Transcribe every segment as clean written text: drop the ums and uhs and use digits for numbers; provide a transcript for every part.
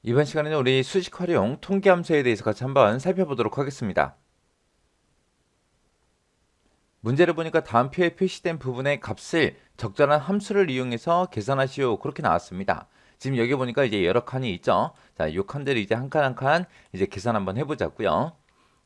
이번 시간에는 우리 수식 활용 통계함수에 대해서 같이 한번 살펴보도록 하겠습니다. 문제를 보니까 다음 표에 표시된 부분의 값을 적절한 함수를 이용해서 계산하시오. 그렇게 나왔습니다. 지금 여기 보니까 이제 여러 칸이 있죠. 자, 이 칸들을 이제 한 칸 한 칸 이제 계산 한번 해보자고요.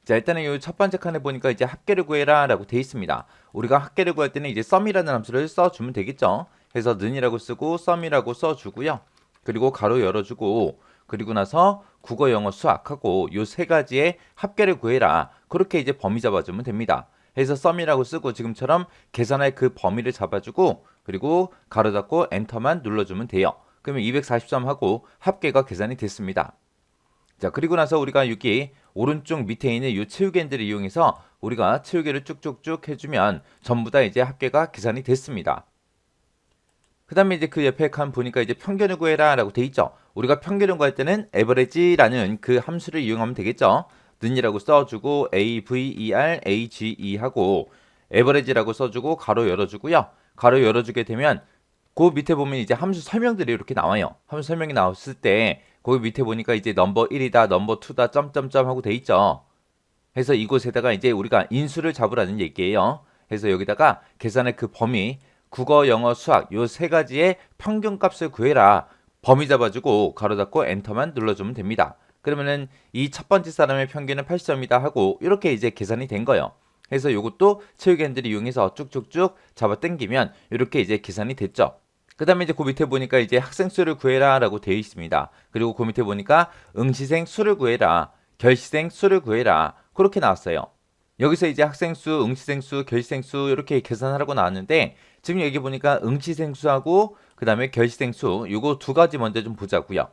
자, 일단은 이 첫 번째 칸에 보니까 이제 합계를 구해라 라고 되어 있습니다. 우리가 합계를 구할 때는 이제 썸이라는 함수를 써주면 되겠죠. 그래서 는이라고 쓰고 썸이라고 써주고요. 그리고 가로 열어주고 그리고 나서 국어, 영어, 수학하고 요 세 가지의 합계를 구해라. 그렇게 이제 범위 잡아주면 됩니다. 해서 썸이라고 쓰고 지금처럼 계산할 그 범위를 잡아주고 그리고 가로 닫고 엔터만 눌러주면 돼요. 그러면 243 하고 합계가 계산이 됐습니다. 자, 그리고 나서 우리가 여기 오른쪽 밑에 있는 이 채우개들을 이용해서 우리가 채우개를 쭉쭉쭉 해주면 전부 다 이제 합계가 계산이 됐습니다. 그 다음에 이제 그 옆에 칸 보니까 이제 평균을 구해라 라고 돼 있죠. 우리가 평균을 구할 때는 average라는 그 함수를 이용하면 되겠죠. 는이라고 써주고 AVER, AGE 하고 average라고 써주고 가로 열어주고요. 가로 열어주게 되면 그 밑에 보면 이제 함수 설명들이 이렇게 나와요. 함수 설명이 나왔을 때 거기 밑에 보니까 이제 넘버 1이다, 넘버 2다, 점점점 하고 돼 있죠. 해서 이곳에다가 이제 우리가 인수를 잡으라는 얘기예요. 그래서 여기다가 계산의 그 범위, 국어, 영어, 수학 요 세 가지의 평균값을 구해라. 범위 잡아주고 가로 닫고 엔터만 눌러주면 됩니다. 그러면은 이 첫 번째 사람의 평균은 80점이다 하고 이렇게 이제 계산이 된 거예요. 그래서 이것도 체육인들이 이용해서 쭉쭉쭉 잡아 당기면 이렇게 이제 계산이 됐죠. 그 다음에 이제 그 밑에 보니까 이제 학생 수를 구해라 라고 되어 있습니다. 그리고 그 밑에 보니까 응시생 수를 구해라, 결시생 수를 구해라 그렇게 나왔어요. 여기서 이제 학생 수, 응시생 수, 결시생 수 이렇게 계산하라고 나왔는데 지금 여기 보니까 응시생 수하고 그 다음에 결시생 수 요거 두 가지 먼저 좀 보자고요.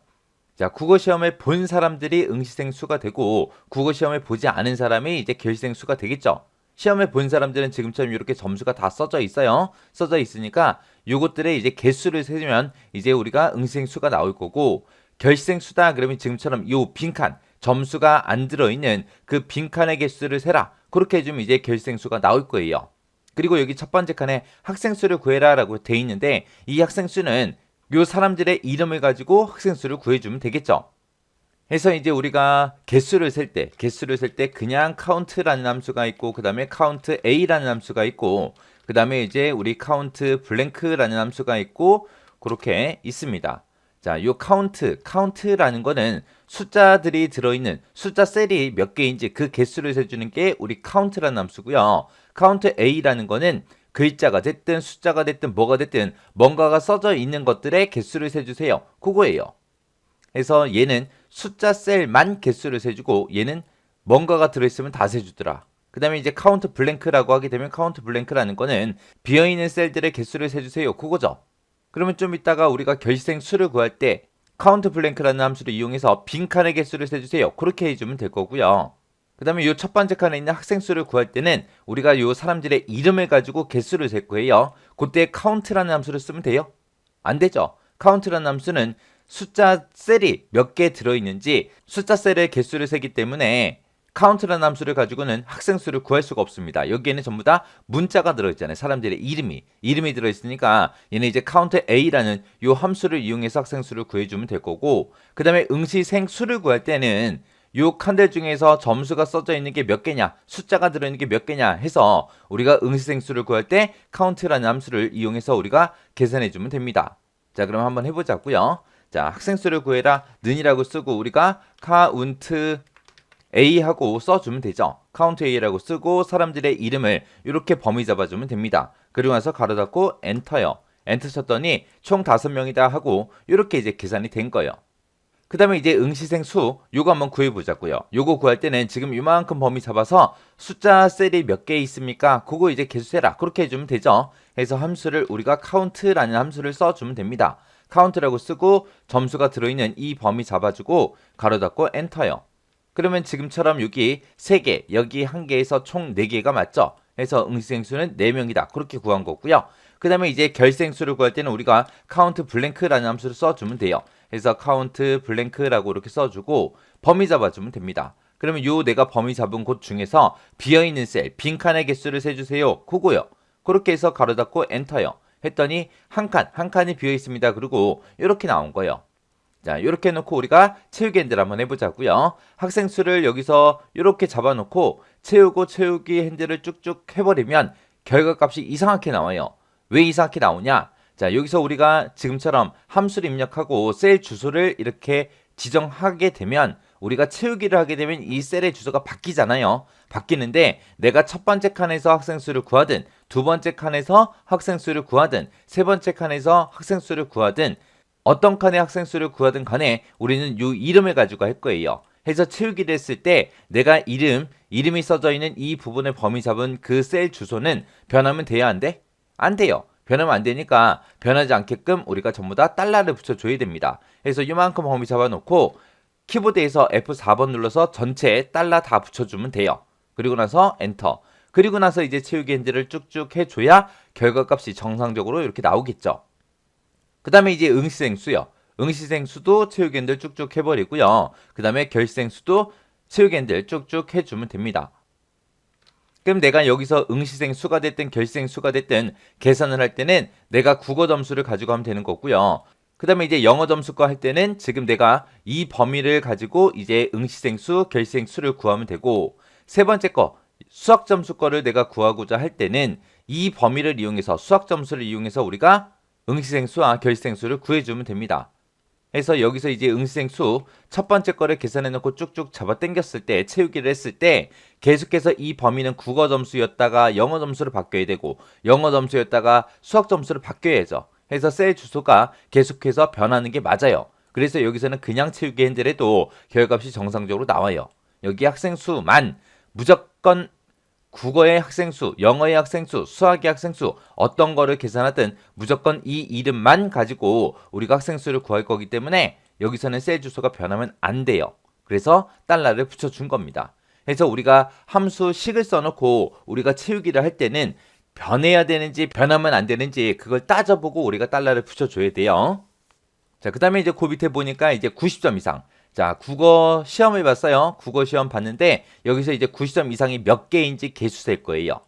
자, 국어 시험을 본 사람들이 응시생 수가 되고 국어 시험을 보지 않은 사람이 이제 결시생 수가 되겠죠. 시험을 본 사람들은 지금처럼 이렇게 점수가 다 써져 있어요. 써져 있으니까 요것들의 이제 개수를 세면 이제 우리가 응시생 수가 나올 거고 결시생 수다 그러면 지금처럼 요 빈칸 점수가 안 들어있는 그 빈칸의 개수를 세라. 그렇게 해주면 이제 결시생 수가 나올 거예요. 그리고 여기 첫 번째 칸에 학생 수를 구해라 라고 돼 있는데 이 학생 수는 요 사람들의 이름을 가지고 학생 수를 구해주면 되겠죠. 해서 이제 우리가 개수를 셀 때 그냥 count라는 함수가 있고 그 다음에 count a라는 함수가 있고 그 다음에 이제 우리 count blank라는 함수가 있고 그렇게 있습니다. 자, 요 count라는 거는 숫자들이 들어있는 숫자 셀이 몇 개인지 그 개수를 세주는 게 우리 count라는 함수고요. count a라는 거는 글자가 됐든 숫자가 됐든 뭐가 됐든 뭔가가 써져 있는 것들의 개수를 세주세요. 그거예요. 그래서 얘는 숫자 셀만 개수를 세주고 얘는 뭔가가 들어있으면 다 세주더라. 그 다음에 이제 카운트 블랭크라고 하게 되면 카운트 블랭크라는 거는 비어있는 셀들의 개수를 세주세요. 그거죠. 그러면 좀 이따가 우리가 결시생 수를 구할 때 카운트 블랭크라는 함수를 이용해서 빈칸의 개수를 세주세요. 그렇게 해주면 될 거고요. 그 다음에 이 첫 번째 칸에 있는 학생 수를 구할 때는 우리가 이 사람들의 이름을 가지고 개수를 셀 거예요. 그때 카운트라는 함수를 쓰면 돼요? 안 되죠. 카운트라는 함수는 숫자 셀이 몇 개 들어있는지 숫자 셀의 개수를 세기 때문에 카운트라는 함수를 가지고는 학생 수를 구할 수가 없습니다. 여기에는 전부 다 문자가 들어있잖아요. 사람들의 이름이 들어있으니까 얘는 이제 count a라는 요 함수를 이용해서 학생 수를 구해주면 될 거고 그 다음에 응시생 수를 구할 때는 요 칸들 중에서 점수가 써져 있는 게 몇 개냐, 숫자가 들어있는 게 몇 개냐 해서 우리가 응시생 수를 구할 때 count라는 함수를 이용해서 우리가 계산해주면 됩니다. 자, 그럼 한번 해보자고요. 자, 학생 수를 구해라 는이라고 쓰고 우리가 count A 하고 써주면 되죠. count A라고 쓰고 사람들의 이름을 이렇게 범위 잡아주면 됩니다. 그리고 나서 가로 닫고 엔터요. 엔터 쳤더니 총 5명이다 하고 이렇게 이제 계산이 된 거예요. 그 다음에 이제 응시생 수 요거 한번 구해보자고요. 요거 구할 때는 지금 이만큼 범위 잡아서 숫자 셀이 몇 개 있습니까? 그거 이제 개수 세라. 그렇게 해주면 되죠. 그래서 함수를 우리가 count라는 함수를 써주면 됩니다. count라고 쓰고 점수가 들어있는 이 범위 잡아주고 가로 닫고 엔터요. 그러면 지금처럼 여기 3개, 여기 1개에서 총 4개가 맞죠? 그래서 응시생 수는 4명이다. 그렇게 구한 거고요. 그 다음에 이제 결생 수를 구할 때는 우리가 count blank라는 함수를 써주면 돼요. 그래서 count blank라고 이렇게 써주고 범위 잡아주면 됩니다. 그러면 요 내가 범위 잡은 곳 중에서 비어있는 셀, 빈칸의 개수를 세주세요. 그거요. 그렇게 해서 가로 닫고 엔터요. 했더니 한 칸이 비어 있습니다. 그리고 이렇게 나온 거예요. 자, 이렇게 해놓고 우리가 채우기 핸들 한번 해보자고요. 학생 수를 여기서 이렇게 잡아놓고 채우기 핸들을 쭉쭉 해버리면 결과값이 이상하게 나와요. 왜 이상하게 나오냐? 자, 여기서 우리가 지금처럼 함수를 입력하고 셀 주소를 이렇게 지정하게 되면 우리가 채우기를 하게 되면 이 셀의 주소가 바뀌잖아요. 바뀌는데 내가 첫 번째 칸에서 학생 수를 구하든 두 번째 칸에서 학생 수를 구하든 세 번째 칸에서 학생 수를 구하든 어떤 칸의 학생 수를 구하든 간에 우리는 이 이름을 가지고 할 거예요. 해서 채우기를 했을 때 내가 이름이 써져 있는 이 부분을 범위 잡은 그 셀 주소는 변하면 돼야 안 돼? 안 돼요. 변하면 안 되니까 변하지 않게끔 우리가 전부 다 달러를 붙여줘야 됩니다. 그래서 이만큼 범위 잡아놓고 키보드에서 F4번 눌러서 전체 달러 다 붙여주면 돼요. 그리고 나서 엔터. 그리고 나서 이제 채우기 핸들을 쭉쭉 해줘야 결과값이 정상적으로 이렇게 나오겠죠. 그 다음에 이제 응시생수요. 응시생수도 채우기 핸들 쭉쭉 해버리고요. 그 다음에 결시생수도 채우기 핸들 쭉쭉 해주면 됩니다. 그럼 내가 여기서 응시생 수가 됐든 결시생 수가 됐든 계산을 할 때는 내가 국어 점수를 가지고 하면 되는 거고요. 그 다음에 이제 영어 점수 거 할 때는 지금 내가 이 범위를 가지고 이제 응시생 수, 결시생 수를 구하면 되고 세 번째 거 수학 점수 거를 내가 구하고자 할 때는 이 범위를 이용해서 수학 점수를 이용해서 우리가 응시생 수와 결시생 수를 구해주면 됩니다. 그래서 여기서 이제 응시생 수 첫 번째 거를 계산해 놓고 쭉쭉 잡아 당겼을 때 채우기를 했을 때 계속해서 이 범위는 국어 점수였다가 영어 점수로 바뀌어야 되고 영어 점수였다가 수학 점수로 바뀌어야죠. 그래서 셀 주소가 계속해서 변하는 게 맞아요. 그래서 여기서는 그냥 채우기 핸들에도 결과값이 정상적으로 나와요. 여기 학생 수만 무조건 국어의 학생 수, 영어의 학생 수, 수학의 학생 수 어떤 거를 계산하든 무조건 이 이름만 가지고 우리가 학생 수를 구할 거기 때문에 여기서는 셀 주소가 변하면 안 돼요. 그래서 달러를 붙여준 겁니다. 그래서 우리가 함수 식을 써놓고 우리가 채우기를 할 때는 변해야 되는지 변하면 안 되는지 그걸 따져보고 우리가 달러를 붙여줘야 돼요. 자, 그 다음에 이제 그 밑에 보니까 이제 90점 이상. 자, 국어 시험을 봤어요. 국어 시험 봤는데 여기서 이제 90점 이상이 몇 개인지 개수셀 거예요.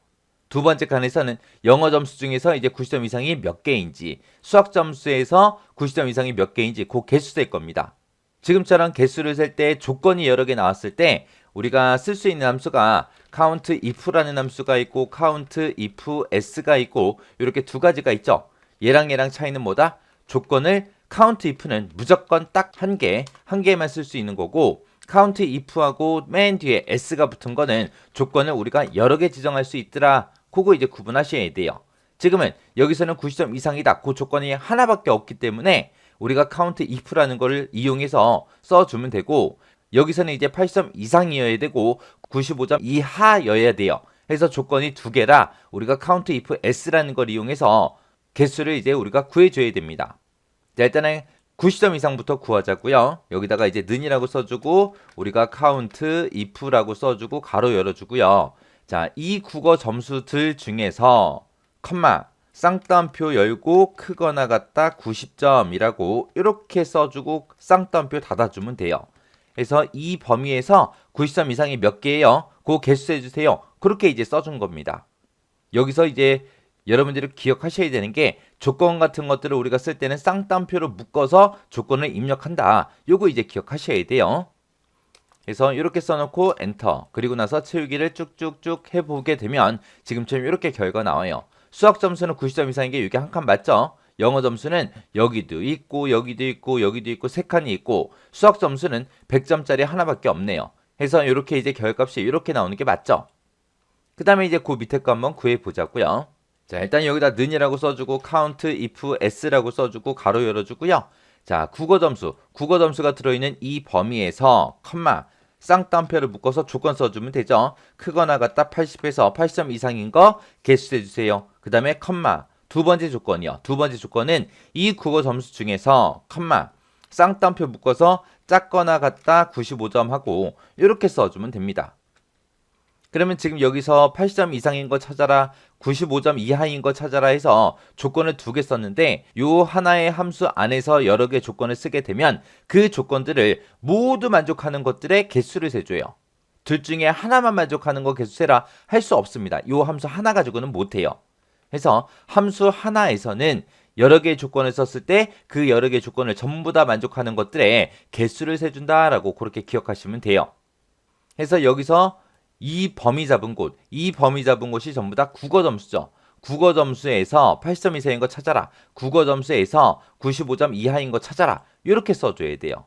두 번째 칸에서는 영어 점수 중에서 이제 90점 이상이 몇 개인지, 수학 점수에서 90점 이상이 몇 개인지 그 개수셀 겁니다. 지금처럼 개수를 셀 때 조건이 여러 개 나왔을 때 우리가 쓸 수 있는 함수가 count if라는 함수가 있고 count if s가 있고 이렇게 두 가지가 있죠. 얘랑 차이는 뭐다? 조건을 count if는 무조건 딱 한 개만 쓸 수 있는 거고 count if하고 맨 뒤에 s가 붙은 거는 조건을 우리가 여러 개 지정할 수 있더라. 그거 이제 구분하셔야 돼요. 지금은 여기서는 90점 이상이다. 그 조건이 하나밖에 없기 때문에 우리가 count if라는 거를 이용해서 써주면 되고 여기서는 이제 80점 이상이어야 되고 95점 이하여야 돼요. 그래서 조건이 두 개라 우리가 count if s라는 걸 이용해서 개수를 이제 우리가 구해줘야 됩니다. 자, 일단은 90점 이상부터 구하자고요. 여기다가 이제 는이라고 써주고 우리가 count if라고 써주고 가로 열어주고요. 자, 이 국어 점수들 중에서 컴마 쌍따옴표 열고 크거나 같다 90점이라고 이렇게 써주고 쌍따옴표 닫아주면 돼요. 그래서 이 범위에서 90점 이상이 몇 개예요? 그거 개수 해주세요. 그렇게 이제 써준 겁니다. 여기서 이제 여러분들이 기억하셔야 되는 게 조건 같은 것들을 우리가 쓸 때는 쌍따옴표로 묶어서 조건을 입력한다. 요거 이제 기억하셔야 돼요. 그래서 이렇게 써놓고 엔터 그리고 나서 채우기를 쭉쭉쭉 해보게 되면 지금처럼 이렇게 결과 나와요. 수학 점수는 90점 이상인 게 이게 한 칸 맞죠? 영어 점수는 여기도 있고 여기도 있고 여기도 있고 세 칸이 있고 수학 점수는 100점짜리 하나밖에 없네요. 해서 이렇게 이제 결과값이 이렇게 나오는 게 맞죠? 그 다음에 이제 그 밑에 거 한번 구해 보자고요. 자, 일단 여기다 는이라고 써주고 count if s라고 써주고 가로 열어주고요. 자, 국어 점수가 들어있는 이 범위에서 컴마 쌍따옴표를 묶어서 조건 써주면 되죠. 크거나 같다 80에서 80점 이상인 거 개수해주세요. 그 다음에 컴마 두 번째 조건이요. 두 번째 조건은 이 국어 점수 중에서 컴마 쌍따옴표 묶어서 작거나 같다 95점 하고 이렇게 써주면 됩니다. 그러면 지금 여기서 80점 이상인 거 찾아라 95점 이하인 거 찾아라 해서 조건을 두 개 썼는데 요 하나의 함수 안에서 여러 개 조건을 쓰게 되면 그 조건들을 모두 만족하는 것들의 개수를 세줘요. 둘 중에 하나만 만족하는 거 개수 세라 할 수 없습니다. 요 함수 하나 가지고는 못해요. 그래서 함수 하나에서는 여러 개의 조건을 썼을 때 그 여러 개의 조건을 전부 다 만족하는 것들의 개수를 세준다라고 그렇게 기억하시면 돼요. 해서 여기서 이 범위 잡은 곳이 전부 다 국어 점수죠. 국어 점수에서 80점 이상인 거 찾아라. 국어 점수에서 95점 이하인 거 찾아라. 이렇게 써줘야 돼요.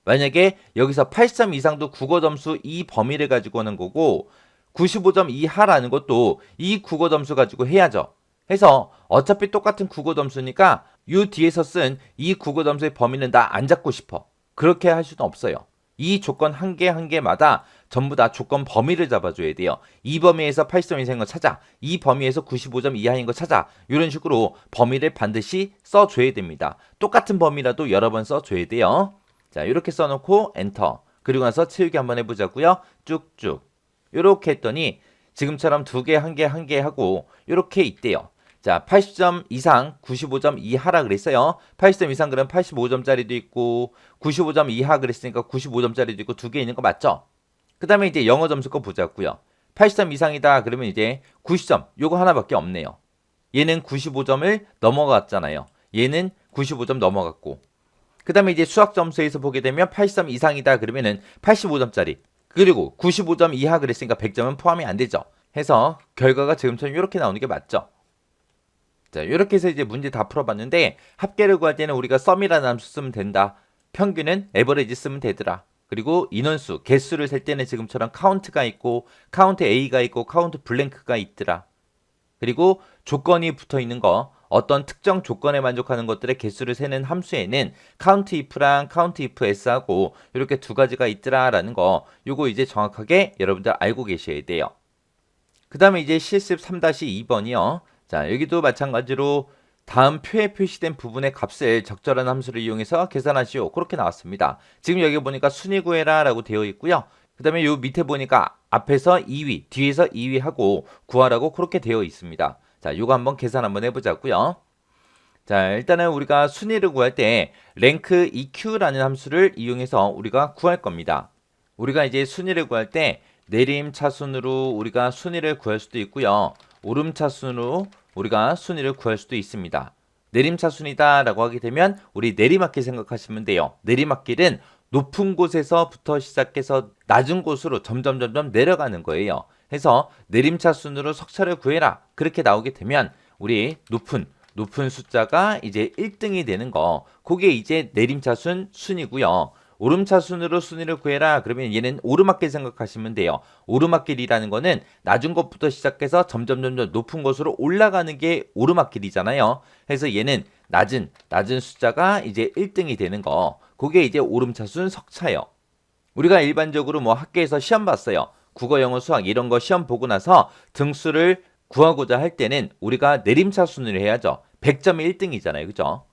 만약에 여기서 80점 이상도 국어 점수 이 범위를 가지고 오는 거고 95점 이하라는 것도 이 국어 점수 가지고 해야죠. 해서 어차피 똑같은 국어 점수니까 이 뒤에서 쓴 이 국어 점수의 범위는 나 안 잡고 싶어. 그렇게 할 수는 없어요. 이 조건 한 개 한 개마다 전부 다 조건 범위를 잡아줘야 돼요. 이 범위에서 80점 이상인 거 찾아. 이 범위에서 95점 이하인 거 찾아. 이런 식으로 범위를 반드시 써줘야 됩니다. 똑같은 범위라도 여러 번 써줘야 돼요. 자, 이렇게 써놓고 엔터. 그리고 나서 채우기 한번 해보자고요. 쭉쭉. 이렇게 했더니 지금처럼 두 개, 한 개, 한 개 하고 이렇게 있대요. 자, 80점 이상, 95점 이하라 그랬어요. 80점 이상 그러면 85점짜리도 있고 95점 이하 그랬으니까 95점짜리도 있고 두 개 있는 거 맞죠? 그 다음에 이제 영어 점수 거 보자고요. 80점 이상이다 그러면 이제 90점 요거 하나밖에 없네요. 얘는 95점을 넘어갔잖아요. 얘는 95점 넘어갔고 그 다음에 이제 수학 점수에서 보게 되면 80점 이상이다 그러면은 85점짜리 그리고 95점 이하 그랬으니까 100점은 포함이 안 되죠. 해서 결과가 지금처럼 이렇게 나오는 게 맞죠. 자, 이렇게 해서 이제 문제 다 풀어봤는데 합계를 구할 때는 우리가 썸이라는 함수 쓰면 된다. 평균은 에버리지 쓰면 되더라. 그리고 인원수, 개수를 셀 때는 지금처럼 카운트가 있고 카운트 A가 있고 카운트 블랭크가 있더라. 그리고 조건이 붙어 있는 거 어떤 특정 조건에 만족하는 것들의 개수를 세는 함수에는 카운트 if랑 카운트 if s하고 이렇게 두 가지가 있더라라는 거 요거 이제 정확하게 여러분들 알고 계셔야 돼요. 그 다음에 이제 실습 3-2번이요. 자, 여기도 마찬가지로 다음 표에 표시된 부분의 값을 적절한 함수를 이용해서 계산하시오. 그렇게 나왔습니다. 지금 여기 보니까 순위 구해라 라고 되어 있고요. 그 다음에 요 밑에 보니까 앞에서 2위, 뒤에서 2위 하고 구하라고 그렇게 되어 있습니다. 자, 요거 한번 계산 한번 해보자고요. 자, 일단은 우리가 순위를 구할 때 랭크 EQ라는 함수를 이용해서 우리가 구할 겁니다. 우리가 이제 순위를 구할 때 내림차순으로 우리가 순위를 구할 수도 있고요. 오름차순으로 우리가 순위를 구할 수도 있습니다. 내림차순이다 라고 하게 되면 우리 내리막길 생각하시면 돼요. 내리막길은 높은 곳에서부터 시작해서 낮은 곳으로 점점 내려가는 거예요. 해서 내림차순으로 석차를 구해라. 그렇게 나오게 되면 우리 높은 숫자가 이제 1등이 되는 거. 그게 이제 내림차순 순이고요. 오름차순으로 순위를 구해라. 그러면 얘는 오르막길 생각하시면 돼요. 오르막길이라는 거는 낮은 곳부터 시작해서 점점 높은 곳으로 올라가는 게 오르막길이잖아요. 그래서 얘는 낮은 숫자가 이제 1등이 되는 거. 그게 이제 오름차순 석차예요. 우리가 일반적으로 뭐 학교에서 시험 봤어요. 국어, 영어, 수학 이런 거 시험 보고 나서 등수를 구하고자 할 때는 우리가 내림차순을 해야죠. 100점이 1등이잖아요. 그죠?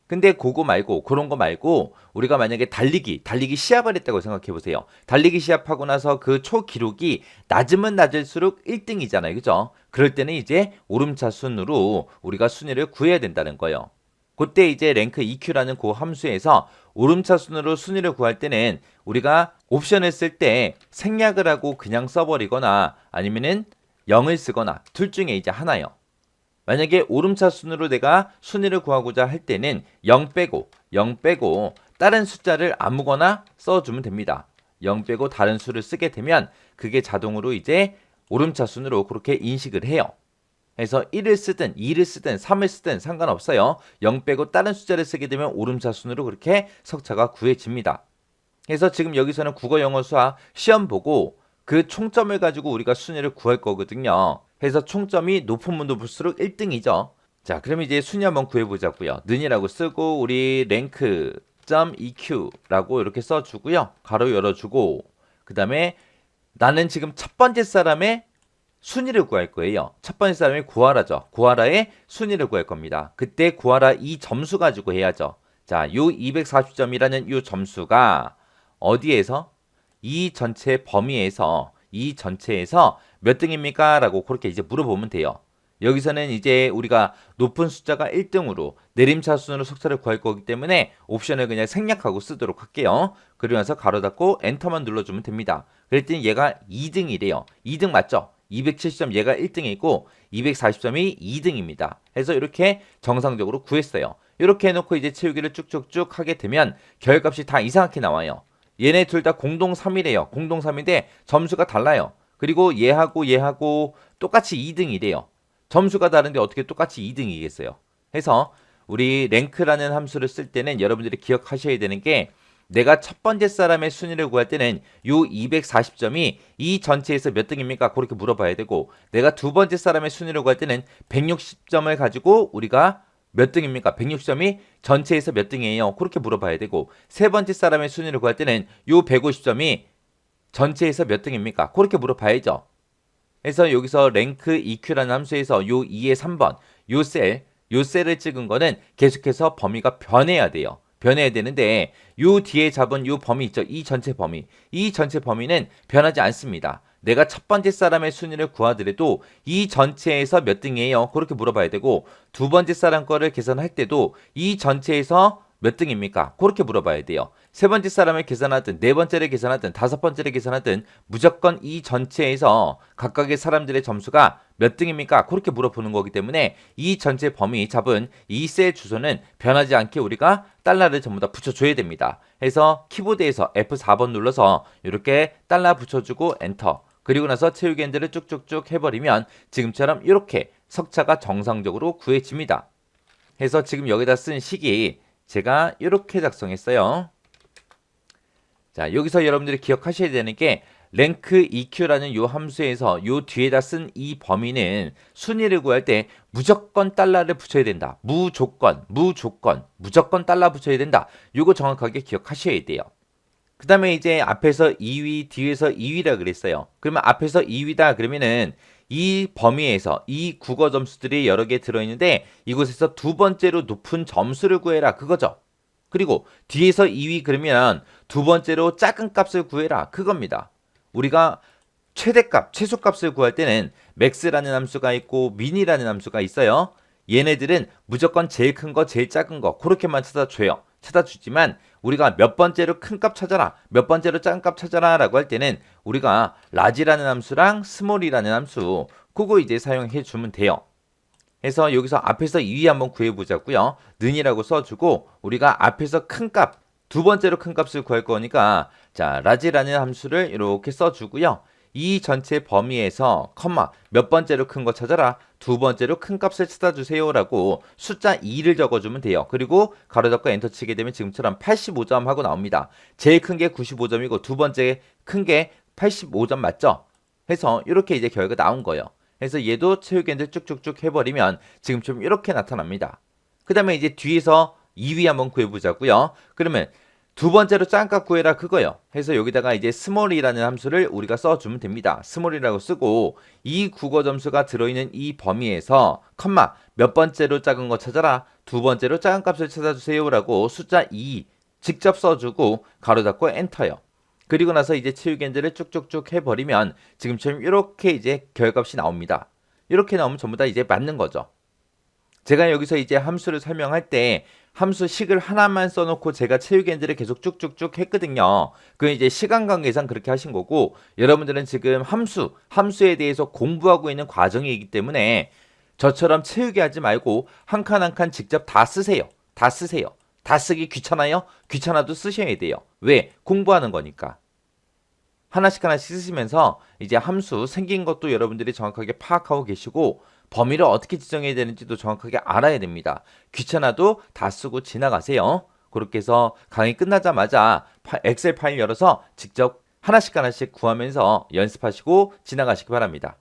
근데 그런 거 말고 우리가 만약에 달리기 시합을 했다고 생각해 보세요. 달리기 시합하고 나서 그 초 기록이 낮으면 낮을수록 1등이잖아요. 그죠? 그럴 때는 이제 오름차순으로 우리가 순위를 구해야 된다는 거예요. 그때 이제 랭크 EQ라는 그 함수에서 오름차순으로 순위를 구할 때는 우리가 옵션을 쓸 때 생략을 하고 그냥 써버리거나 아니면은 0을 쓰거나 둘 중에 이제 하나요. 만약에 오름차순으로 내가 순위를 구하고자 할 때는 0 빼고 다른 숫자를 아무거나 써주면 됩니다. 0 빼고 다른 수를 쓰게 되면 그게 자동으로 이제 오름차순으로 그렇게 인식을 해요. 그래서 1을 쓰든 2를 쓰든 3을 쓰든 상관없어요. 0 빼고 다른 숫자를 쓰게 되면 오름차순으로 그렇게 석차가 구해집니다. 그래서 지금 여기서는 국어, 영어, 수학 시험 보고 그 총점을 가지고 우리가 순위를 구할 거거든요. 그래서 총점이 높으면 높을수록 1등이죠. 자, 그럼 이제 순위 한번 구해보자고요. 는이라고 쓰고 우리 rank.eq라고 이렇게 써주고요. 가로 열어주고 그 다음에 나는 지금 첫 번째 사람의 순위를 구할 거예요. 첫 번째 사람이 구하라죠. 구하라의 순위를 구할 겁니다. 그때 구하라 이 점수 가지고 해야죠. 자, 요 240점이라는 요 점수가 어디에서? 이 전체 범위에서 이 전체에서 몇 등입니까? 라고 그렇게 이제 물어보면 돼요. 여기서는 이제 우리가 높은 숫자가 1등으로 내림차순으로 석차를 구할 거기 때문에 옵션을 그냥 생략하고 쓰도록 할게요. 그러고 나서 가로 닫고 엔터만 눌러주면 됩니다. 그랬더니 얘가 2등이래요. 2등 맞죠? 270점 얘가 1등이고 240점이 2등입니다. 해서 이렇게 정상적으로 구했어요. 이렇게 해놓고 이제 채우기를 쭉쭉쭉 하게 되면 결값이 다 이상하게 나와요. 얘네 둘 다 공동 3이래요. 공동 3인데 점수가 달라요. 그리고 얘하고 똑같이 2등이래요. 점수가 다른데 어떻게 똑같이 2등이겠어요. 해서 우리 랭크라는 함수를 쓸 때는 여러분들이 기억하셔야 되는 게 내가 첫 번째 사람의 순위를 구할 때는 요 240점이 이 전체에서 몇 등입니까? 그렇게 물어봐야 되고 내가 두 번째 사람의 순위를 구할 때는 160점을 가지고 우리가 몇 등입니까? 160점이 전체에서 몇 등이에요? 그렇게 물어봐야 되고 세 번째 사람의 순위를 구할 때는 요 150점이 전체에서 몇 등입니까? 그렇게 물어봐야죠. 그래서 여기서 랭크 EQ라는 함수에서 요 2의 3번 요 셀을 찍은 거는 계속해서 범위가 변해야 돼요. 변해야 되는데 요 뒤에 잡은 요 범위 있죠. 이 전체 범위는 변하지 않습니다. 내가 첫 번째 사람의 순위를 구하더라도 이 전체에서 몇 등이에요? 그렇게 물어봐야 되고 두 번째 사람 거를 계산할 때도 이 전체에서 몇 등입니까? 그렇게 물어봐야 돼요. 세 번째 사람을 계산하든 네 번째를 계산하든 다섯 번째를 계산하든 무조건 이 전체에서 각각의 사람들의 점수가 몇 등입니까? 그렇게 물어보는 거기 때문에 이 전체 범위 잡은 이 셀 주소는 변하지 않게 우리가 달러를 전부 다 붙여줘야 됩니다. 해서 키보드에서 F4번 눌러서 이렇게 달러 붙여주고 엔터. 그리고 나서 채우기 핸들을 쭉쭉쭉 해버리면 지금처럼 이렇게 석차가 정상적으로 구해집니다. 해서 지금 여기다 쓴 식이 제가 이렇게 작성했어요. 자, 여기서 여러분들이 기억하셔야 되는 게 랭크 EQ라는 요 함수에서 요 뒤에다 쓴 이 범위는 순위를 구할 때 무조건 달러를 붙여야 된다. 무조건 달러 붙여야 된다. 요거 정확하게 기억하셔야 돼요. 그 다음에 이제 앞에서 2위, 뒤에서 2위라 그랬어요. 그러면 앞에서 2위다 그러면은 이 범위에서 이 국어 점수들이 여러 개 들어있는데 이곳에서 두 번째로 높은 점수를 구해라 그거죠. 그리고 뒤에서 2위 그러면 두 번째로 작은 값을 구해라 그겁니다. 우리가 최대값, 최소값을 구할 때는 max라는 함수가 있고 min이라는 함수가 있어요. 얘네들은 무조건 제일 큰 거, 제일 작은 거 그렇게만 찾아주지만 우리가 몇 번째로 큰 값 찾아라, 몇 번째로 작은 값 찾아라 라고 할 때는 우리가 large라는 함수랑 small이라는 함수 그거 이제 사용해 주면 돼요. 해서 여기서 앞에서 2위 한번 구해보자고요. 는이라고 써주고 우리가 앞에서 큰 값, 두 번째로 큰 값을 구할 거니까 자 large라는 함수를 이렇게 써주고요. 이 전체 범위에서 컴마 몇 번째로 큰 거 찾아라, 두 번째로 큰 값을 찾아주세요 라고 숫자 2를 적어주면 돼요. 그리고 가로 닫고 엔터 치게 되면 지금처럼 85점 하고 나옵니다. 제일 큰 게 95점이고 두 번째 큰 게 85점 맞죠? 해서 이렇게 이제 결과가 나온 거예요. 그래서 얘도 채우기 핸들 쭉쭉쭉 해버리면 지금처럼 이렇게 나타납니다. 그 다음에 이제 뒤에서 2위 한번 구해보자고요. 그러면 두 번째로 작은 값 구해라 그거요. 해서 여기다가 이제 small이라는 함수를 우리가 써주면 됩니다. small이라고 쓰고 이 국어 점수가 들어있는 이 범위에서 컴마 몇 번째로 작은 거 찾아라, 두 번째로 작은 값을 찾아주세요 라고 숫자 2 직접 써주고 가로 닫고 엔터요. 그리고 나서 이제 채우기 핸들을 쭉쭉쭉 해버리면 지금처럼 이렇게 이제 결값이 나옵니다. 이렇게 나오면 전부 다 이제 맞는 거죠. 제가 여기서 이제 함수를 설명할 때 함수 식을 하나만 써놓고 제가 채우기 핸들을 계속 쭉쭉쭉 했거든요. 그 이제 시간 관계상 그렇게 하신 거고 여러분들은 지금 함수에 대해서 공부하고 있는 과정이기 때문에 저처럼 채우기 하지 말고 한 칸 한 칸 직접 다 쓰세요. 다 쓰기 귀찮아요? 귀찮아도 쓰셔야 돼요. 왜? 공부하는 거니까. 하나씩 쓰시면서 이제 함수 생긴 것도 여러분들이 정확하게 파악하고 계시고 범위를 어떻게 지정해야 되는지도 정확하게 알아야 됩니다. 귀찮아도 다 쓰고 지나가세요. 그렇게 해서 강의 끝나자마자 엑셀 파일 열어서 직접 하나씩 구하면서 연습하시고 지나가시기 바랍니다.